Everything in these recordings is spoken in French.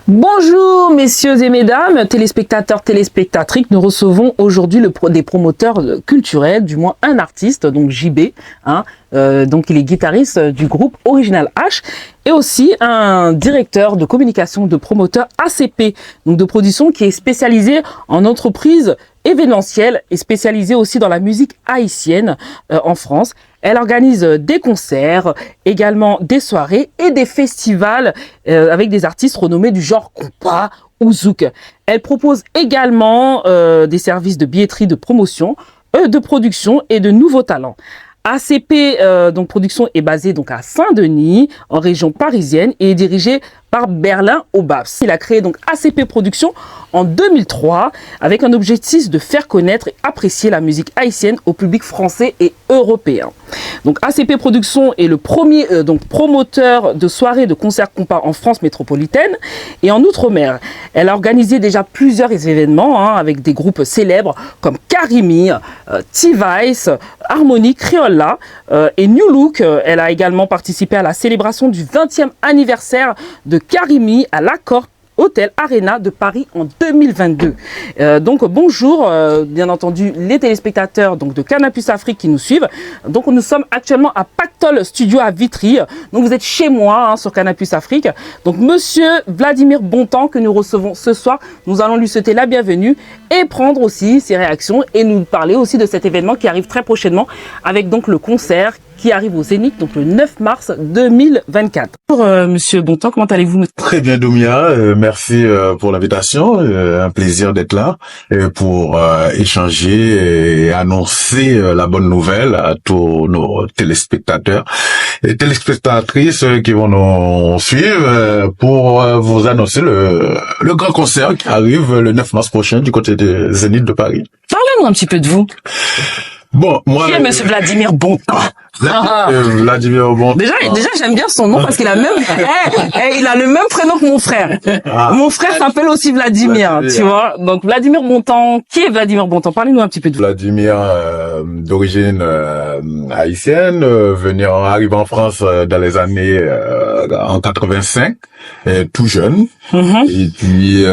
Bonjour messieurs et mesdames, téléspectateurs, téléspectatrices, nous recevons aujourd'hui des promoteurs culturels, du moins un artiste, donc JB, donc il est guitariste du groupe Original H, et aussi un directeur de communication de promoteur ACP, donc de production qui est spécialisé en entreprise événementielle et spécialisée aussi dans la musique haïtienne en France. Elle organise des concerts, également des soirées et des festivals avec des artistes renommés du genre compas ou zouk. Elle propose également des services de billetterie, de promotion, de production et de nouveaux talents. ACP donc production est basée donc à Saint-Denis en région parisienne et est dirigée par Berlin Obabs. Il a créé donc ACP Productions en 2003 avec un objectif de faire connaître et apprécier la musique haïtienne au public français et européen. Donc ACP Productions est le premier donc promoteur de soirées de concerts compas en France métropolitaine et en Outre-mer. Elle a organisé déjà plusieurs événements avec des groupes célèbres comme Karimi, T-Vice, Harmonie, Criolla et New Look. Elle a également participé à la célébration du 20e anniversaire de Karimi à l'Accor Hôtel Arena de Paris en 2022. Donc bonjour, bien entendu les téléspectateurs donc de Canal+ Afrique qui nous suivent. Donc nous sommes actuellement à Pactol Studio à Vitry. Donc vous êtes chez moi sur Canal+ Afrique. Donc Monsieur Vladimir Bontemps que nous recevons ce soir, nous allons lui souhaiter la bienvenue et prendre aussi ses réactions et nous parler aussi de cet événement qui arrive très prochainement avec donc le concert qui arrive au Zénith, donc le 9 mars 2024. Bonjour Monsieur Bontemps, comment allez-vous? Très bien Doumia, merci pour l'invitation, un plaisir d'être là pour échanger et annoncer la bonne nouvelle à tous nos téléspectateurs et téléspectatrices qui vont nous suivre pour vous annoncer le grand concert qui arrive le 9 mars prochain du côté de Zénith de Paris. Parlez-nous un petit peu de vous. Bon, moi, qui est Monsieur Vladimir Bontemps? Vladimir Bontemps. Déjà, j'aime bien son nom parce qu'il a même, il a le même prénom que mon frère. Mon frère s'appelle aussi Vladimir, tu vois. Donc, Vladimir Bontemps. Qui est Vladimir Bontemps? Parlez-nous un petit peu de vous. Vladimir, d'origine haïtienne, arrivé en France dans les années en 85, tout jeune. Et puis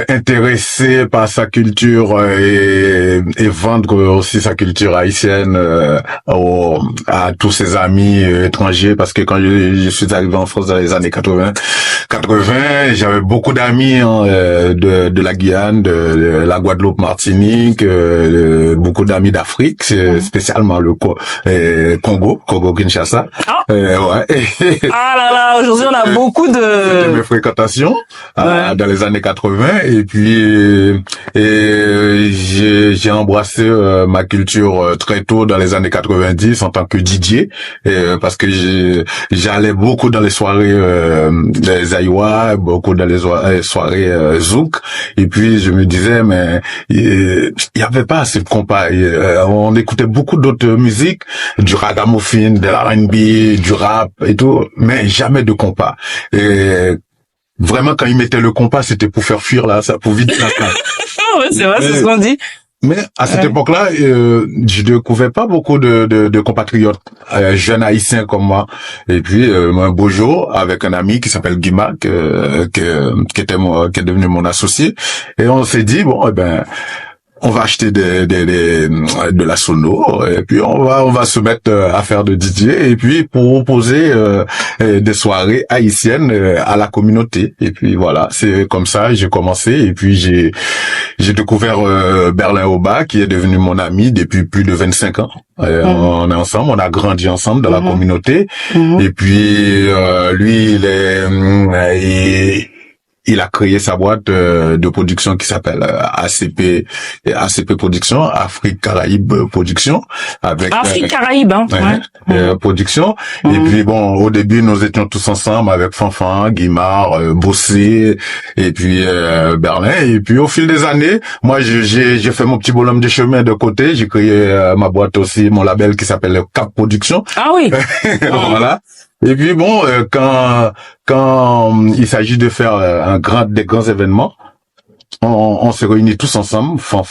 intéressé par sa culture et vendre aussi sa culture haïtienne à tous ses amis étrangers, parce que quand je suis arrivé en France dans les années 80, j'avais beaucoup d'amis de la Guyane, de la Guadeloupe, Martinique, beaucoup d'amis d'Afrique, spécialement le Congo Kinshasa. Ouais. Ah là là, aujourd'hui on a beaucoup de... C'était mes fréquentations dans les années 80. Et puis j'ai embrassé ma culture très tôt dans les années 90 en tant que DJ, parce que j'allais beaucoup dans les soirées des Aïwa, beaucoup dans les soirées zouk, et puis je me disais mais il y avait pas assez de compas. On écoutait beaucoup d'autres musiques, du ragamuffin, de l'R&B, du rap et tout, mais jamais de compas. Et vraiment, quand ils mettaient le compas, c'était pour faire fuir pour vider la salle. Ouais, c'est vrai, c'est ce qu'on dit. Mais à cette époque-là, je découvrais pas beaucoup de compatriotes jeunes haïtiens comme moi. Et puis un beau jour, avec un ami qui s'appelle Guima, qui est devenu mon associé, et on s'est dit on va acheter de la sono et puis on va se mettre à faire de DJ et puis pour proposer des soirées haïtiennes à la communauté. Et puis voilà, c'est comme ça j'ai commencé, et puis j'ai découvert Berlin Obabs qui est devenu mon ami depuis plus de 25 ans. On est ensemble, on a grandi ensemble dans la communauté. Et puis lui il a créé sa boîte de production qui s'appelle ACP Production, Afrique Caraïbes Production, avec Afrique Caraïbes production. Et puis au début nous étions tous ensemble avec Fanfan, Guimard, Bossé et puis Berlin. Et puis au fil des années, moi j'ai fait mon petit bonhomme de chemin de côté, j'ai créé ma boîte aussi, mon label qui s'appelle Cap Production. Ah oui. Voilà. Et puis quand il s'agit de faire des grands événements, on se réunit tous ensemble, pour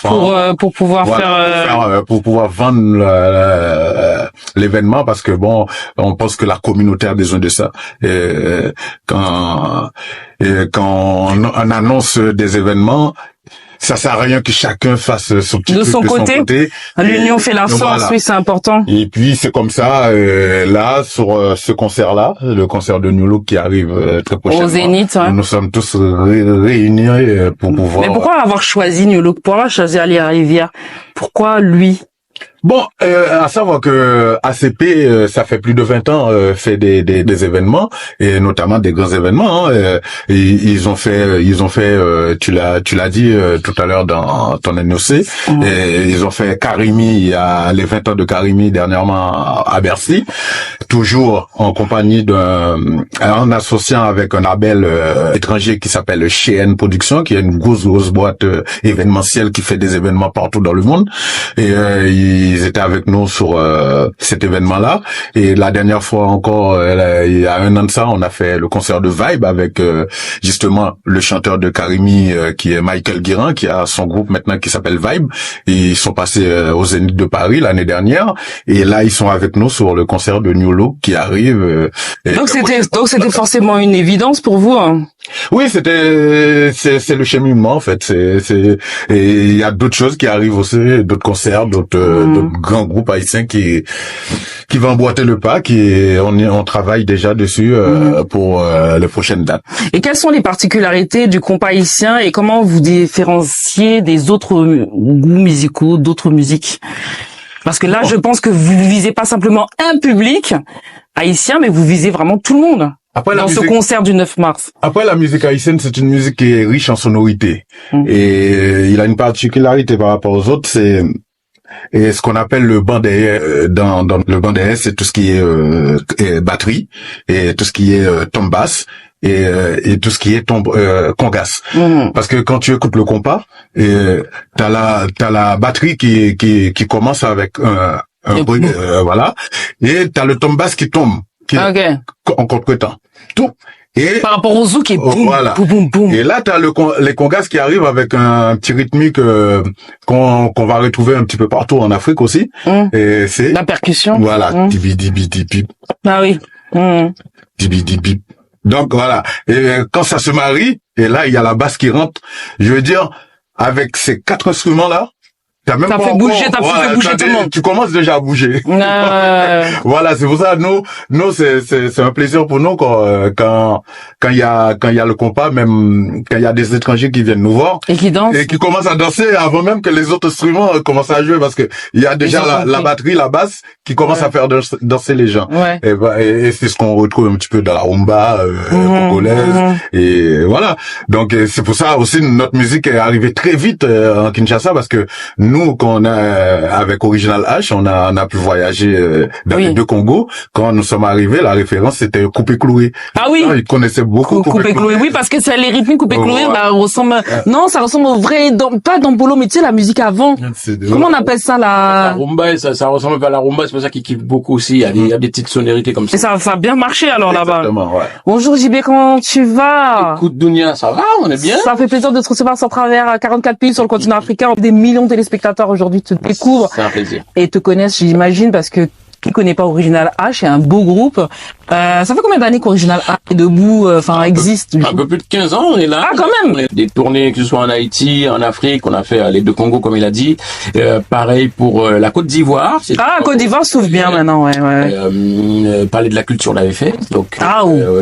pouvoir pour pouvoir vendre l'événement, parce que bon, on pense que la communauté a besoin de ça. Et quand on annonce des événements, ça sert à rien que chacun fasse son petit truc de son côté. L'union fait la force, voilà. Oui, c'est important. Et puis c'est comme ça, là, sur ce concert-là, le concert de New Look qui arrive très prochainement. Au Zénith, ouais. Nous sommes tous réunis pour pouvoir... Mais pourquoi avoir choisi New Look? Pourquoi choisir Ali Rivière? Pourquoi lui? Bon, à savoir que ACP, ça fait plus de 20 ans, fait des événements, et notamment des grands événements. Hein, et ils ont fait, tu l'as dit tout à l'heure dans ton NOC, et ils ont fait Karimi, il y a les 20 ans de Karimi dernièrement à Bercy, toujours en compagnie en associant avec un label étranger qui s'appelle Cheyenne Production, qui est une grosse boîte événementielle qui fait des événements partout dans le monde. Et ils étaient avec nous sur cet événement-là. Et la dernière fois encore, il y a 1 an de ça, on a fait le concert de Vibe avec justement le chanteur de Karimi qui est Michael Guérin, qui a son groupe maintenant qui s'appelle Vibe. Et ils sont passés au Zénith de Paris l'année dernière. Et là, ils sont avec nous sur le concert de New Look qui arrive. Donc c'était forcément une évidence pour vous. Hein. Oui, c'est le cheminement en fait. Et il y a d'autres choses qui arrivent aussi, d'autres concerts, d'autres grands groupes haïtiens qui vont emboîter le pas, on travaille déjà dessus pour les prochaines dates. Et quelles sont les particularités du compas haïtien et comment vous différenciez des autres goûts musicaux, d'autres musiques? Parce que là, je pense que vous visez pas simplement un public haïtien, mais vous visez vraiment tout le monde. Dans ce concert du 9 mars. Après, la musique haïtienne, c'est une musique qui est riche en sonorité. Et il a une particularité par rapport aux autres, c'est ce qu'on appelle le bandé. Dans le bandé, c'est tout ce qui est batterie et tout ce qui est tombe basse et tout ce qui est congas. Parce que quand tu écoutes le compas, t'as la batterie qui commence avec un bruit, voilà, et t'as le tombe basse qui tombe. En contretemps. Tout. Et par rapport au zouk et boum, voilà. Boum, boum. Et là, t'as les congas qui arrivent avec un petit rythmique qu'on va retrouver un petit peu partout en Afrique aussi. Et c'est la percussion. Voilà. Dibi dibi dibi. Ah oui. Dibi dibi. Donc voilà. Et quand ça se marie, et là il y a la basse qui rentre. Je veux dire, avec ces 4 instruments là. T'as fait bouger tout le monde. Tu commences déjà à bouger. Voilà, c'est pour ça, nous, c'est un plaisir pour nous quand il y a le compas, même quand il y a des étrangers qui viennent nous voir. Et qui dansent. Et qui commencent à danser avant même que les autres instruments commencent à jouer, parce que il y a déjà la batterie, la basse, qui commence à faire danser les gens. Ouais. Et c'est ce qu'on retrouve un petit peu dans la rumba, congolaise. Et voilà. Donc, c'est pour ça aussi, notre musique est arrivée très vite en Kinshasa, parce que nous, quand on a, avec Original H, on a pu voyager dans les 2 Congos. Quand nous sommes arrivés, la référence c'était Coupé Cloué. Ah oui. Ils connaissaient beaucoup Coupé Cloué. Oui, parce que c'est les rythmiques Coupé Cloué, ressemble. Non, ça ressemble au vrai, pas d'Ambolo, mais tu sais la musique avant. Comment on appelle ça la rumba? Ça ressemble pas à la rumba. C'est pour ça qu'ils kiffent beaucoup aussi. Il y a des petites sonorités comme ça. Et ça a bien marché alors là-bas. Exactement, ouais. Bonjour JB, comment tu vas? Écoute Dounia, ça va? On est bien? Ça fait plaisir de te recevoir sur travers 44 pays sur le continent africain. Des millions de téléspectateurs aujourd'hui te découvrent. C'est un plaisir. Et te connaissent, j'imagine, parce que qui connaît pas Original H, c'est un beau groupe. Ça fait combien d'années qu'Original H est debout, existe? Un peu plus de 15 ans, on est là. Ah, quand même! On a des tournées, que ce soit en Haïti, en Afrique, on a fait les 2 Congos, comme il a dit. Pareil pour la Côte d'Ivoire. Côte d'Ivoire s'ouvre bien maintenant, ouais. Parler de la culture, on l'avait fait. Donc,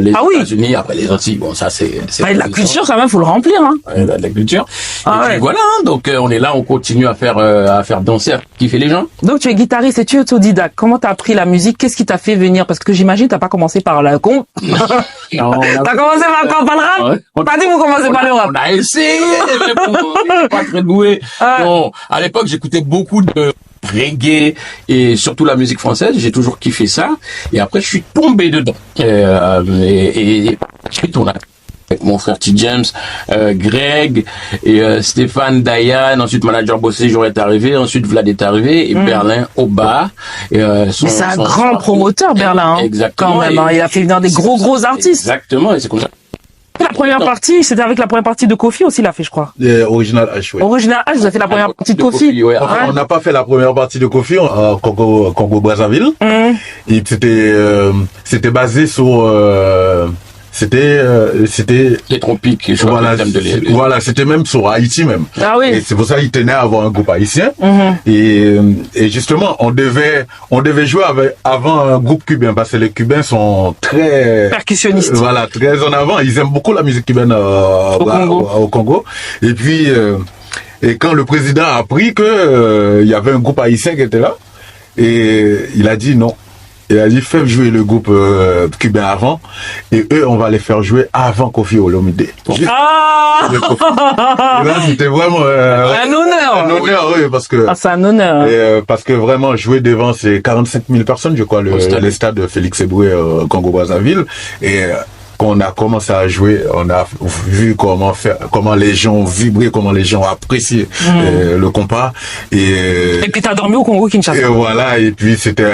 les États-Unis, après les Antilles, bon, ça, c'est de la culture, quand même, faut le remplir, hein. Ouais, de la culture. Et puis voilà, donc, on est là, on continue à faire danser, à kiffer les gens. Donc, tu es guitariste et tu es autodidacte. Comment t'as appris la musique? Qu'est-ce qui t'a fait venir? Parce que j'imagine t'as pas commencé par la comp. T'as commencé par le rap? T'as dit vous commencez par le rap. On a essayé, mais bon, on n'est pas très doué. Bon, à l'époque, j'écoutais beaucoup de reggae et surtout la musique française. J'ai toujours kiffé ça. Et après, je suis tombé dedans. Et ensuite, on a avec mon frère T. James, Greg et Stéphane, Diane, ensuite Manager Bossé, Jour est arrivé, ensuite Vlad est arrivé et Berlin au bas. Mais c'est un grand promoteur Berlin, hein, exactement. Quand même, hein, il a fait venir des gros artistes. Exactement, et c'est comme ça. la première partie, c'était avec la première partie de Kofi aussi, il a fait, je crois. Original H, oui. Original H, vous avez fait la première partie de Kofi. Ouais. Enfin, on n'a pas fait la première partie de Kofi en Congo Brazzaville. Et c'était basé sur c'était les tropiques. Voilà, c'était même sur Haïti même. Ah oui. Et c'est pour ça qu'il tenait à avoir un groupe haïtien. Et justement, on devait jouer avant un groupe cubain parce que les Cubains sont très percussionnistes. Voilà, très en avant. Ils aiment beaucoup la musique cubaine au Congo. Et puis et quand le président a appris que il y avait un groupe haïtien qui était là, et il a dit non. Il a dit, faites jouer le groupe cubain avant, et eux, on va les faire jouer avant Koffi Olomide. Ah là, c'était vraiment un honneur. Un honneur, oui, parce que c'est un honneur. parce que vraiment jouer devant ces 45 000 personnes, je crois, les stades de Félix Eboué Congo Brazzaville, et quand on a commencé à jouer, on a vu comment les gens ont vibré, comment les gens ont apprécié le compas, et puis t'as dormi au Congo Kinshasa. Et voilà, et puis c'était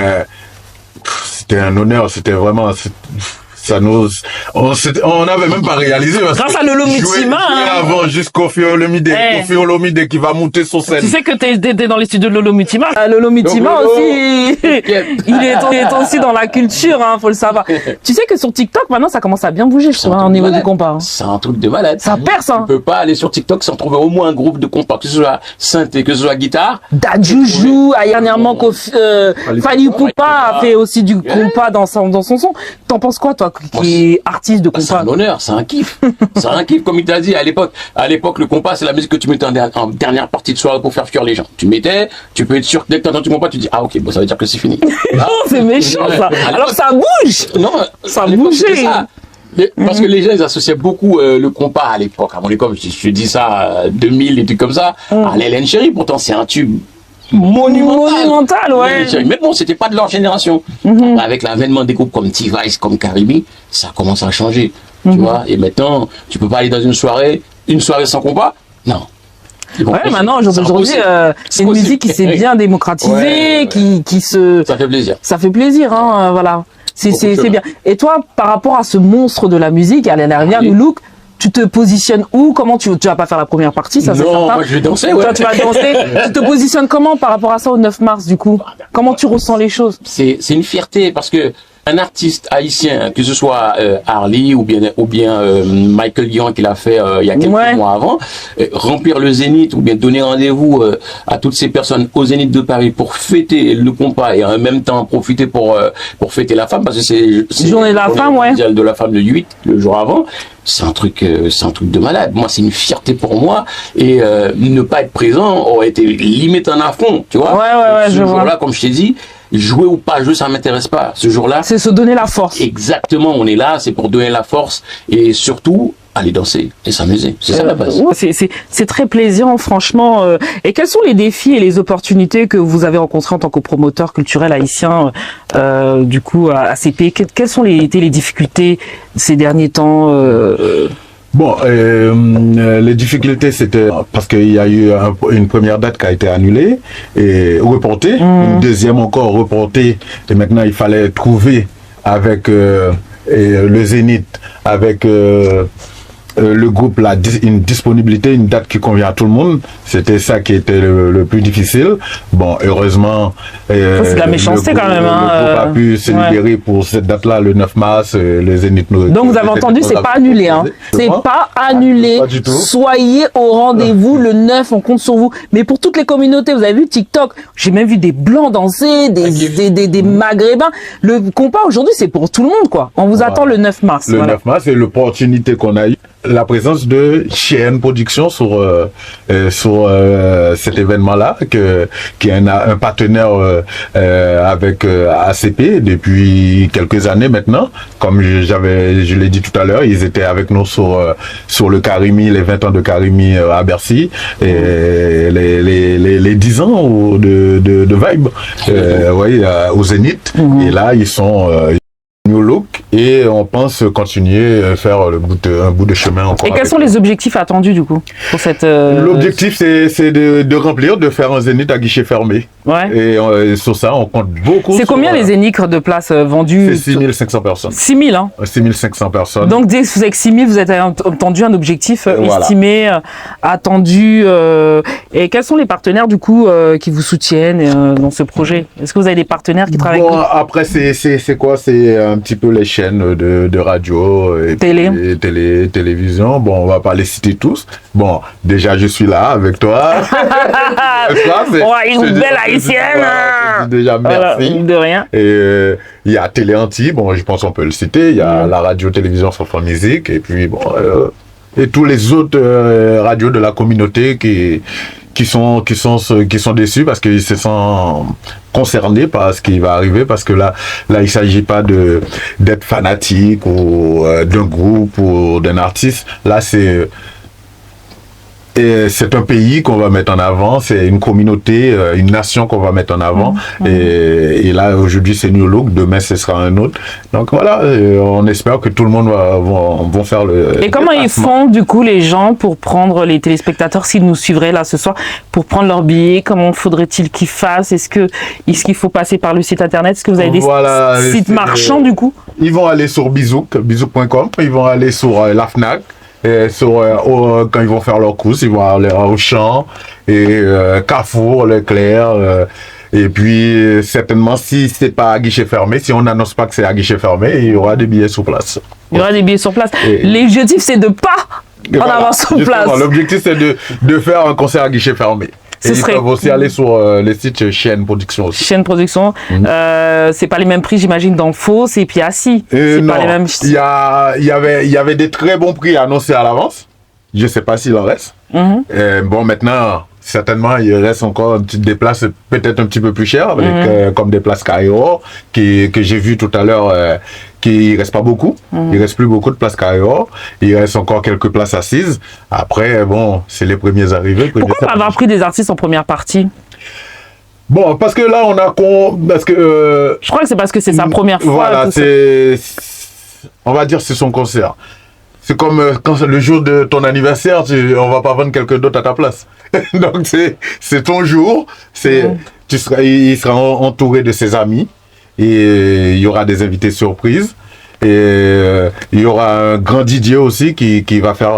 un honneur, c'était vraiment, ça nous, on n'avait même pas réalisé. Grâce à Lolo Mutima. Avant, juste Koffi Olomide, Koffi Olomide qui va monter sur scène. Tu sais que t'es dans les studios de Lolo Mutima. Lolo Mutima aussi, il est aussi dans la culture, hein, faut le savoir. Tu sais que sur TikTok, maintenant, ça commence à bien bouger, je trouve, au niveau du compas. C'est un truc de malade. Ça perce, hein. Tu peux pas aller sur TikTok sans trouver au moins un groupe de compas, que ce soit synthé, que ce soit guitare. Dadjoujou, dernièrement, Fally Ipupa a fait aussi du compas dans son son. T'en penses quoi, toi, qui est artiste de compas? C'est un honneur, c'est un kiff. C'est un kiff, comme il t'a dit à l'époque. À l'époque, le compas, c'est la musique que tu mettais en dernière partie de soirée pour faire fuir les gens. Tu peux être sûr que dès que t'entends du compas, tu dis, ah ok, bon, ça veut dire que c'est fini. Non, c'est méchant, ça. Alors ça bouge. Non, ça bougeait. Parce que les gens, ils associaient beaucoup le compas à l'époque. À mon époque, je dis ça, 2000 et tout comme ça. À l'Hélène Chérie, pourtant, c'est un tube monumental, ouais. Mais bon, c'était pas de leur génération. Avec l'avènement des groupes comme T-Vice, comme Karimi, ça commence à changer. Tu vois, et maintenant, tu peux pas aller dans une soirée sans compas. Non. Ouais, maintenant, aujourd'hui, c'est une musique qui s'est bien démocratisée, qui se... Ça fait plaisir. Ça fait plaisir, hein, voilà. C'est bien. Et toi, par rapport à ce monstre de la musique, à la dernière, du look, tu te positionnes où? Comment tu vas pas faire la première partie, ça c'est certain. Non, moi je vais danser, ouais. Toi, tu vas danser. Tu te positionnes comment par rapport à ça au 9 mars, du coup? Comment tu ressens les choses? C'est une fierté, parce que un artiste haïtien, que ce soit Harley ou bien Michael Dion qui l'a fait il y a quelques mois avant, remplir le Zénith ou bien donner rendez-vous à toutes ces personnes au Zénith de Paris pour fêter le compas et en même temps profiter pour fêter la femme, parce que c'est journée de la femme, de la femme le 8, le jour avant. C'est un truc de malade. Moi, c'est une fierté pour moi, et ne pas être présent aurait été limite un affront, tu vois. Ouais, ce jour-là, comme je t'ai dit, jouer ou pas jouer, ça m'intéresse pas. Ce jour-là, c'est se donner la force. Exactement, on est là, c'est pour donner la force et surtout aller danser et s'amuser. C'est ça la base. C'est très plaisant, franchement. Et quels sont les défis et les opportunités que vous avez rencontrés en tant que promoteur culturel haïtien, du coup, à ACP? Quelles sont les difficultés ces derniers temps? Bon, les difficultés, c'était parce qu'il y a eu une première date qui a été annulée et reportée, une deuxième encore reportée, et maintenant il fallait trouver avec le Zénith, avec le groupe, une disponibilité, une date qui convient à tout le monde. C'était ça qui était le plus difficile. Bon, heureusement, c'est de la méchanceté quand même. Le groupe a pu se libérer pour cette date-là, le 9 mars, le Zénith. Donc vous avez entendu, c'est pas annulé, hein. C'est pas annulé. Pas du tout. Soyez au rendez-vous le 9, on compte sur vous. Mais pour toutes les communautés, vous avez vu TikTok, j'ai même vu des blancs danser, des maghrébins. Le compas aujourd'hui, c'est pour tout le monde, quoi. On vous attend le 9 mars. Le 9 mars, c'est l'opportunité qu'on a eu. La présence de Chien Production sur cet événement-là, qui est un partenaire avec ACP depuis quelques années maintenant. Comme je l'ai dit tout à l'heure, ils étaient avec nous sur le Karimi, les 20 ans de Karimi à Bercy, et les 10 ans de Vibe, au Zénith. Et là, ils sont New Look, et on pense continuer à faire un bout de chemin encore. Et quels sont les objectifs attendus du coup pour cette L'objectif c'est de remplir, de faire un zénith à guichet fermé. Ouais. Et sur ça, on compte beaucoup. C'est combien les zéniths de places vendues? C'est 6500 personnes. 6000, hein? 6500 personnes. Donc, dès que vous avez 6000, vous avez entendu un objectif Voilà. estimé, attendu. Et quels sont les partenaires, du coup, qui vous soutiennent dans ce projet? Est-ce que vous avez des partenaires qui travaillent Bon, avec vous? après, c'est quoi? C'est un petit peu les chaînes de radio, et télévision. Bon, on va pas les citer tous. Bon, déjà, je suis là avec toi. Une belle haïtienne! Déjà, merci. Voilà, de rien. Et il y a Télé Anti, bon, je pense qu'on peut le citer. Il y a la radio-télévision Sans Musique. Et puis, bon, et tous les autres radios de la communauté qui sont déçus parce qu'ils se sont concernés par ce qui va arriver, parce que là il s'agit pas d'être fanatique ou d'un groupe ou d'un artiste. Là c'est un pays qu'on va mettre en avant, c'est une communauté, une nation qu'on va mettre en avant. Et là, aujourd'hui, c'est New Look, demain, ce sera un autre. Donc voilà, on espère que tout le monde vont faire le... Et comment ils font, du coup, les gens, pour prendre les téléspectateurs, s'ils nous suivraient là ce soir, pour prendre leur billet? Comment faudrait-il qu'ils fassent? Est-ce qu'il faut passer par le site internet? Est-ce que vous avez des sites marchands, du coup? Ils vont aller sur bizouk.com, ils vont aller sur la Fnac. Et quand ils vont faire leurs courses, ils vont aller au Auchan et Carrefour, Leclerc. Et puis certainement, si c'est pas à guichet fermé, si on n'annonce pas que c'est à guichet fermé, il y aura des billets sur place. Il y aura des billets sur place. L'objectif, c'est de pas en avoir sur place. L'objectif, c'est de faire un concert à guichet fermé. Et ils peuvent aussi aller sur le site Chaîne Production aussi. Chaîne Production. C'est pas les mêmes prix, j'imagine, dans Fos et puis assis. C'est non, pas les mêmes. Il y avait des très bons prix annoncés à l'avance. Je sais pas s'il en reste. Bon, maintenant, certainement, il reste encore des places peut-être un petit peu plus chères, avec, comme des places Carreau, que j'ai vu tout à l'heure, qu'il reste pas beaucoup. Il reste plus beaucoup de places Carreau. Il reste encore quelques places assises. Après, bon, c'est les premiers arrivés. Pourquoi pas avoir pris des artistes en première partie? Bon, parce que là, je crois que c'est parce que c'est sa première fois. Voilà, on va dire c'est son concert. C'est comme quand le jour de ton anniversaire, on va pas vendre quelqu'un d'autre à ta place. Donc c'est ton jour, il sera entouré de ses amis et il y aura des invités surprises. Et il y aura un grand DJ aussi qui va faire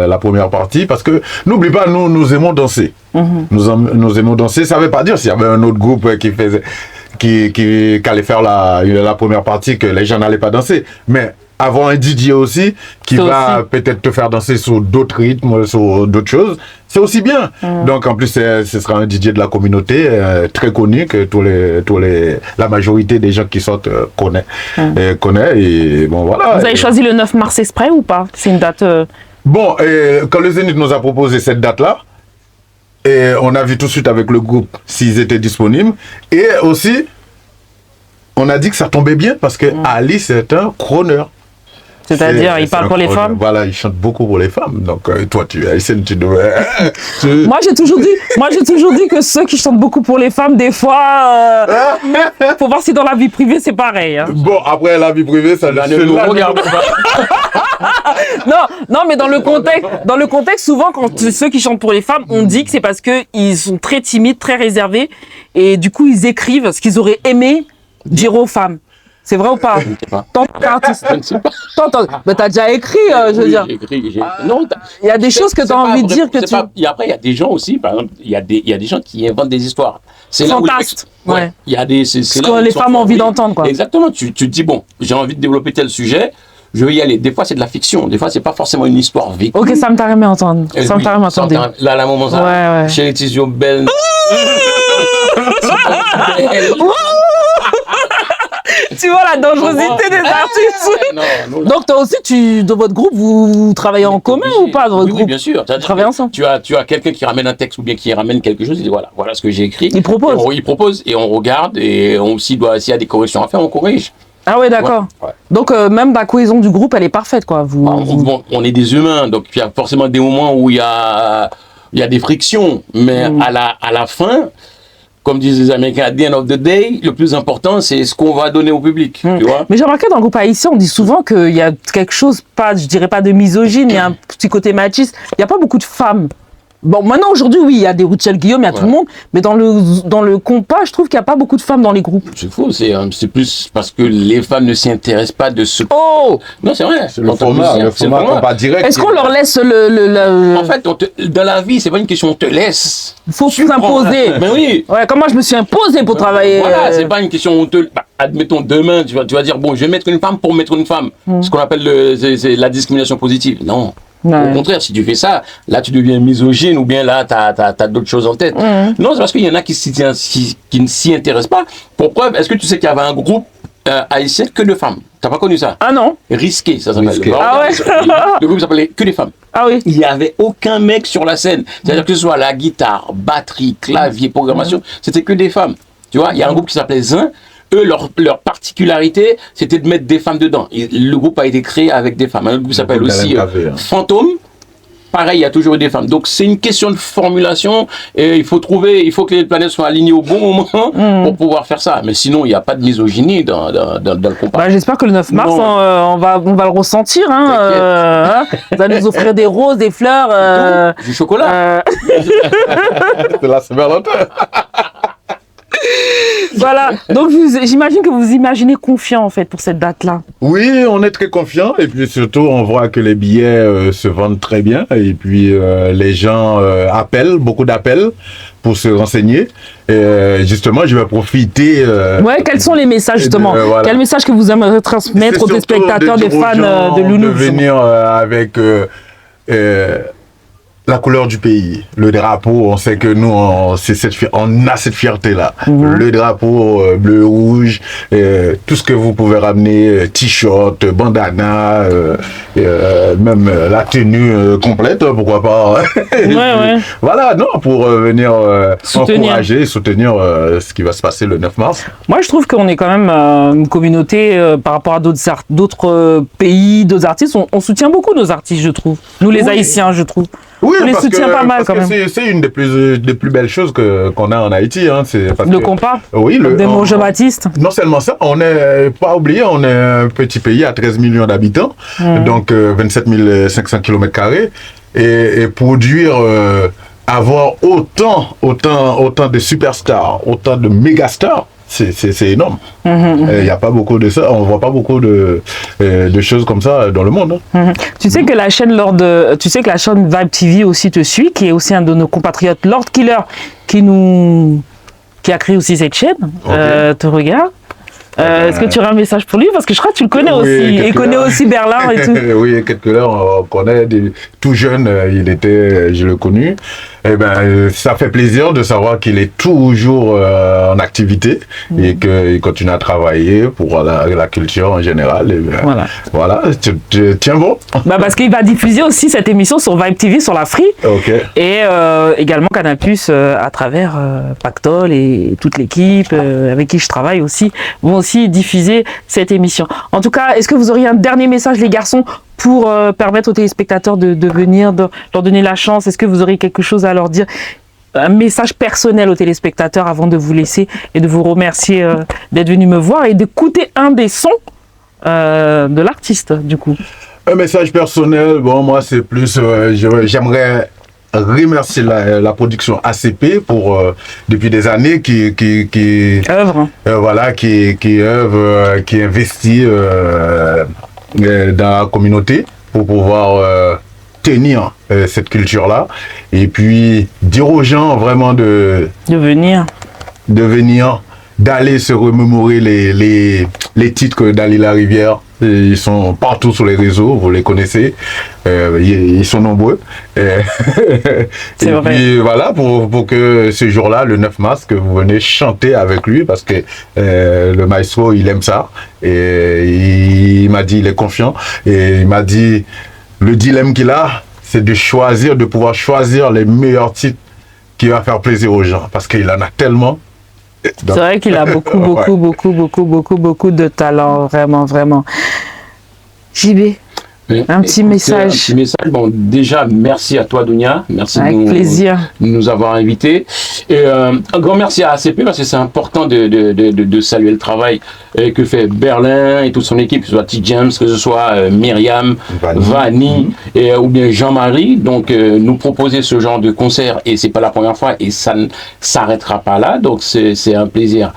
la première partie, parce que n'oublie pas, nous aimons danser. Nous aimons danser. Ça veut pas dire s'il y avait un autre groupe qui allait faire la première partie que les gens n'allaient pas danser. Mais avoir un DJ aussi qui va peut-être te faire danser sur d'autres rythmes, sur d'autres choses, c'est aussi bien. Donc en plus, ce sera un DJ de la communauté très connu que la majorité des gens qui sortent connaît. Et bon, voilà. Vous avez choisi le 9 mars exprès ou pas? C'est une date... Bon, quand le Zénith nous a proposé cette date-là, et on a vu tout de suite avec le groupe s'ils étaient disponibles. Et aussi, on a dit que ça tombait bien parce que Ali, c'est un crooner. C'est-à-dire, il parle pour les femmes? Voilà, il chante beaucoup pour les femmes. Donc, toi, tu es haïtienne, tu devrais... Moi, j'ai toujours dit que ceux qui chantent beaucoup pour les femmes, des fois, faut voir si dans la vie privée, c'est pareil. Hein. Bon, après, la vie privée, ça ne nous regarde pas. Non, mais dans le contexte, souvent, quand ceux qui chantent pour les femmes, on dit que c'est parce qu'ils sont très timides, très réservés, et du coup, ils écrivent ce qu'ils auraient aimé dire aux femmes. C'est vrai ou pas? Je ne sais pas. Je ne sais pas. Mais t'as déjà écrit, je veux dire. Non, il y a des choses que tu as envie de dire que tu... Après, il y a des gens aussi, par exemple, il y a des gens qui inventent des histoires. C'est fantastique. Ouais. Il y a des... C'est ce que les femmes ont envie d'entendre, quoi. Exactement. Tu te dis, bon, j'ai envie de développer tel sujet, je vais y aller. Des fois, c'est de la fiction. Des fois, c'est pas forcément une histoire vécue. Ok, ça me t'a remis entendre. Ça me t'a remis entendre. Là, la maman, ça. Ouais. Chérie Tizio, belle. Tu vois la dangerosité des artistes. Donc toi aussi, dans votre groupe, vous travaillez en commun ou pas dans votre groupe? Oui, bien sûr. Vous travaillez ensemble. Tu as quelqu'un qui ramène un texte ou bien qui ramène quelque chose, il dit voilà ce que j'ai écrit. Il propose. Il propose et on regarde et s'il y a des corrections à faire, on corrige. Ah ouais, d'accord. Ouais. Donc même la cohésion du groupe, elle est parfaite, quoi. On est des humains, donc il y a forcément des moments où il y a des frictions, mais à la fin, comme disent les Américains, at the end of the day, le plus important, c'est ce qu'on va donner au public. Tu vois? Mais j'ai remarqué dans le groupe haïtien, on dit souvent qu'il y a quelque chose, pas, je dirais pas de misogyne, il y a un petit côté machiste. Il n'y a pas beaucoup de femmes. Bon, maintenant, aujourd'hui, oui, il y a des Routchel Guillaume, il y a tout le monde, mais dans le compas, je trouve qu'il n'y a pas beaucoup de femmes dans les groupes. C'est faux, c'est plus parce que les femmes ne s'y intéressent pas de ce... Oh! Non, c'est vrai. C'est le format compas direct. Est-ce qu'on leur laisse En fait, dans la vie, c'est pas une question, on te laisse. Il faut s'imposer. Mais oui. Ouais, comme moi, je me suis imposé pour travailler. Voilà, c'est pas une question, on te... admettons, demain, tu vas dire, bon, je vais mettre une femme pour mettre une femme. Ce qu'on appelle c'est la discrimination positive. Non. Ouais. Au contraire, si tu fais ça, là tu deviens misogyne ou bien là t'as d'autres choses en tête. Non, c'est parce qu'il y en a qui ne s'y intéressent pas. Pour preuve, est-ce que tu sais qu'il y avait un groupe haïtien que de femmes? T'as pas connu ça? Ah non? Risqué, ça s'appelle. Ah ouais? Le groupe s'appelait que des femmes. Ah oui? Il n'y avait aucun mec sur la scène. C'est-à-dire que ce soit la guitare, batterie, clavier, programmation, c'était que des femmes. Tu vois, il y a un groupe qui s'appelait Zin. Eux, leur particularité, c'était de mettre des femmes dedans. Et le groupe a été créé avec des femmes. Un groupe s'appelle aussi Fantôme. Pareil, il y a toujours eu des femmes. Donc, c'est une question de formulation. Et il faut que les planètes soient alignées au bon moment pour pouvoir faire ça. Mais sinon, il n'y a pas de misogynie dans le compas. Bah, j'espère que le 9 mars, on va le ressentir. On va nous offrir des roses, des fleurs. Du chocolat. C'est la Saint-Valentin. Voilà, donc j'imagine que vous vous imaginez confiant en fait pour cette date-là. Oui, on est très confiant et puis surtout on voit que les billets se vendent très bien et puis les gens appellent, beaucoup d'appels pour se renseigner. Et justement, je vais profiter. Ouais, quels sont les messages justement voilà. Quel message que vous aimeriez transmettre aux téléspectateurs, des fans de Loulou? De venir avec la couleur du pays, le drapeau, on sait que nous, on a cette fierté-là. Le drapeau bleu, rouge, tout ce que vous pouvez ramener, t-shirt, bandana, même la tenue complète, pourquoi pas. Ouais. Voilà, non, pour venir encourager et soutenir ce qui va se passer le 9 mars. Moi, je trouve qu'on est quand même une communauté par rapport à d'autres pays, d'autres artistes. On soutient beaucoup nos artistes, je trouve. Nous, les Haïtiens, je trouve. Oui, on les soutient pas mal quand même. C'est une des plus belles choses qu'on a en Haïti. Hein. Le compas. Oui, des mots Jean-Baptiste. Non seulement ça, on n'est pas oublié, on est un petit pays à 13 millions d'habitants, donc 27 500 km². Et produire, avoir autant de superstars, autant de mégastars, c'est énorme. Il y a pas beaucoup de ça, on voit pas beaucoup de choses comme ça dans le monde. Tu sais que la chaîne Vibe TV aussi te suit, qui est aussi un de nos compatriotes, Lord Killer, qui a créé aussi cette chaîne, te regarde. Est-ce que tu aurais un message pour lui? Parce que je crois que tu le connais aussi. Il connaît aussi Berlin et tout. Oui, quelques heures, on connaît. Tout jeune, je l'ai connu. Eh ben, ça fait plaisir de savoir qu'il est toujours en activité et qu'il continue à travailler pour la culture en général. Et ben, voilà, tiens bon. Bah parce qu'il va diffuser aussi cette émission sur Vibe TV, sur la Free. Et également Canal+, à travers Pactol et toute l'équipe avec qui je travaille aussi, vont aussi diffuser cette émission. En tout cas, est-ce que vous auriez un dernier message, les garçons, pour permettre aux téléspectateurs de venir, de leur donner la chance? Est-ce que vous aurez quelque chose à leur dire? Un message personnel aux téléspectateurs avant de vous laisser et de vous remercier d'être venu me voir et d'écouter un des sons de l'artiste, du coup. Un message personnel, bon, moi, c'est plus... j'aimerais remercier la production ACP pour depuis des années qui œuvre. Voilà, qui œuvre, qui investit dans la communauté pour pouvoir tenir cette culture-là et puis dire aux gens vraiment de venir, d'aller se remémorer les titres d'Ali Larivière. Ils sont partout sur les réseaux, vous les connaissez, ils sont nombreux. Et puis voilà, pour que ce jour-là, le 9 mars, que vous venez chanter avec lui, parce que le maestro, il aime ça. Et il m'a dit, il est confiant, et il m'a dit, le dilemme qu'il a, c'est de pouvoir choisir les meilleurs titres qui va faire plaisir aux gens, parce qu'il en a tellement. C'est vrai qu'il a beaucoup de talent, vraiment. JB, Un petit message. Un petit message. Bon, déjà, merci à toi, Dounia. Merci Avec plaisir. De nous avoir invités. Et un grand merci à ACP parce que c'est important de saluer le travail que fait Berlin et toute son équipe, que ce soit T. James, que ce soit Myriam, Vanny ou bien Jean-Marie. Donc, nous proposer ce genre de concert et c'est pas la première fois et ça ne s'arrêtera pas là. Donc, c'est un plaisir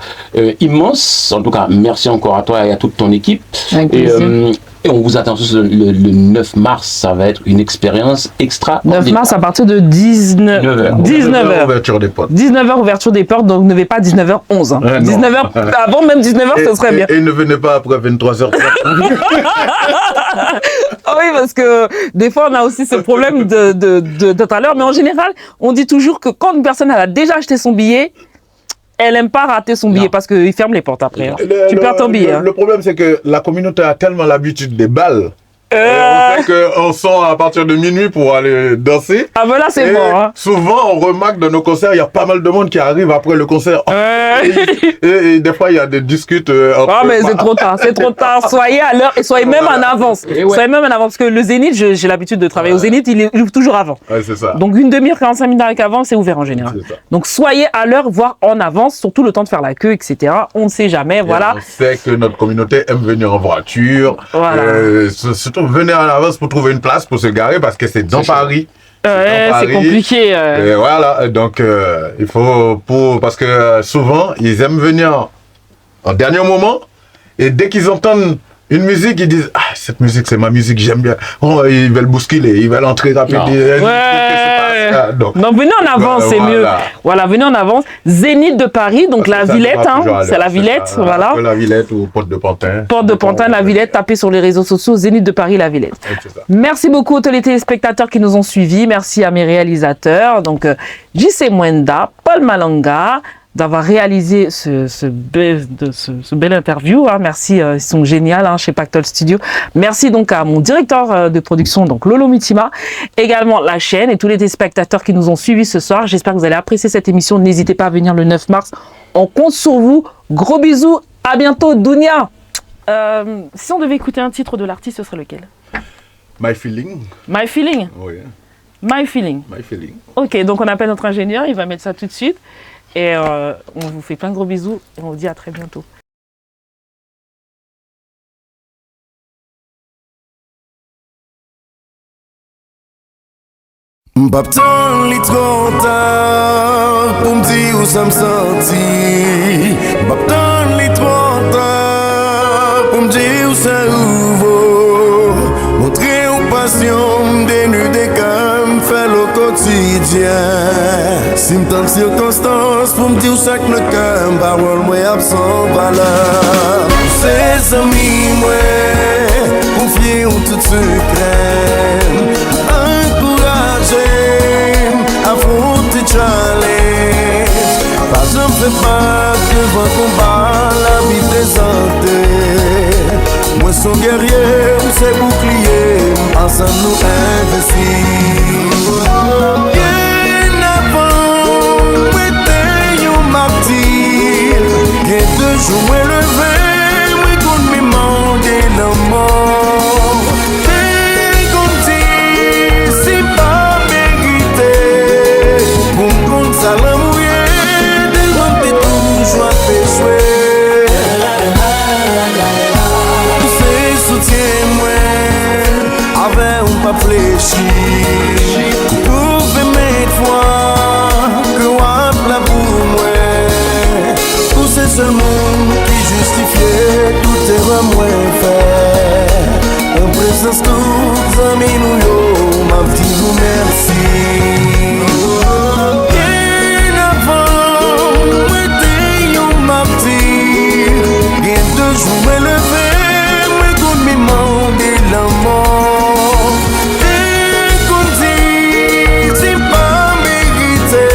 immense. En tout cas, merci encore à toi et à toute ton équipe. Avec plaisir. Et on vous attend le 9 mars, ça va être une expérience extra. 9 mars à partir de 19h. 19h. Ouverture des portes. 19h ouverture des portes, donc ne venez pas 19h11. 19h, avant même 19h, ce serait bien. Et ne venez pas après 23h30. Oui, parce que des fois, on a aussi ce problème de tout à l'heure, mais en général, on dit toujours que quand une personne elle a déjà acheté son billet, elle n'aime pas rater son billet parce qu'il ferme les portes après. Hein. Tu perds ton billet. Le problème, c'est que la communauté a tellement l'habitude des balles. On sait qu'on sort à partir de minuit pour aller danser. Ah ben là, c'est bon. Hein. Souvent, on remarque dans nos concerts, il y a pas mal de monde qui arrive après le concert. Et des fois, il y a des discutes. Ah, mais c'est trop tard. C'est trop tard. Soyez à l'heure et soyez même en avance. Soyez même en avance. Parce que le Zénith, j'ai l'habitude de travailler au Zénith, il ouvre toujours avant. Ouais, c'est ça. Donc, une demi-heure, 45 minutes avant, c'est ouvert en général. Donc, soyez à l'heure, voire en avance, surtout le temps de faire la queue, etc. On ne sait jamais. Voilà. On sait que notre communauté aime venir en voiture. Voilà. Surtout, venez en avance pour trouver une place pour se garer parce que c'est dans Paris. C'est compliqué. Et voilà, donc il faut parce que souvent ils aiment venir en dernier moment et dès qu'ils entendent une musique ils disent cette musique c'est ma musique, j'aime bien. Ils veulent bousculer, ils veulent entrer rapide. Donc venez en avance, c'est mieux. Voilà, venez en avance. Zénith de Paris, donc la Villette, c'est la Villette, voilà. La Villette ou Porte de Pantin. Porte de Pantin, la Villette, tapez sur les réseaux sociaux, Zénith de Paris, la Villette. Merci beaucoup à tous les téléspectateurs qui nous ont suivis, merci à mes réalisateurs, donc JC Mwenda, Paul Malanga, d'avoir réalisé ce bel interview. Hein. Merci, ils sont géniaux chez Pactol Studio. Merci donc à mon directeur de production, donc Lolo Mitima, également la chaîne et tous les téléspectateurs qui nous ont suivis ce soir. J'espère que vous allez apprécier cette émission. N'hésitez pas à venir le 9 mars. On compte sur vous. Gros bisous. À bientôt, Dounia. Si on devait écouter un titre de l'artiste, ce serait lequel? My Feeling. My Feeling. Oui. My Feeling. My Feeling. Ok, donc on appelle notre ingénieur. Il va mettre ça tout de suite. Et on vous fait plein de gros bisous et on vous dit à très bientôt. M'paptan li trop tard pour m'dire où ça me senti. M'paptan li trop tard pour m'dire où ça ouvre. Montrer aux passions dénudées comme fait le quotidien. Si m'tente circonstance pour m'dire où ça que le cœur parole moi absent valeur. Ces amis moi confier ou tout secret. Affronter challenge. Pas j'en fais pas devant combat la vie présentée. Moi son guerrier, c'est bouclier. Ensemble nous investis. Bien avant, moi t'es un martyr. Bien deux jours moi levé, moi qu'on me demandé la mort. Ça l'a mouillé, tellement t'es toujours péchoué. C'est soutiens-moi, avec un pas fléchi. Pouvez mettre foi, que wap la pour moi. Pour c'est seul monde qui justifiait tout erreur moins fait. En présence tous amis nous yo, m'a dit vous merci. Je me lever, me qu'on me demande la mort. Et qu'on dit, c'est pas mérité.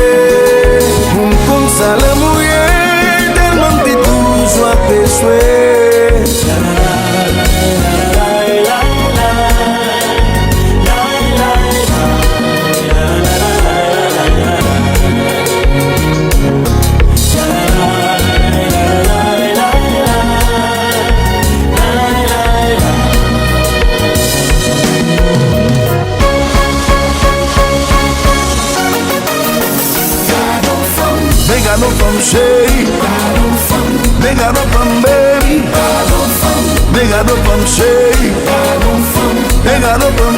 Pour me comme ça la mouiller, tellement t'es toujours péchoué. Megado pam chéri, megado pam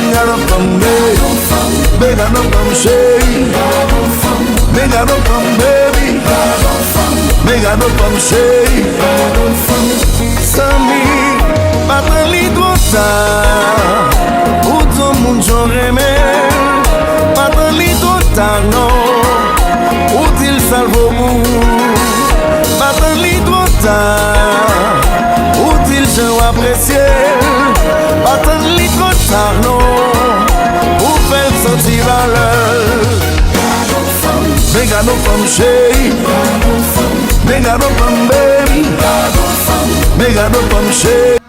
megado pam chéri, megado pam baby, megado pam chéri. Sami, pas li trop tard, pour tout monde j'aurais aimé. Pas li trop tard non, où il salve au bout. Pas li trop tard, où il se apprécier. Pas li trop tard non, pour faire sentir valeur. Megado pam chéri, megado pam baby, megado pam chéri.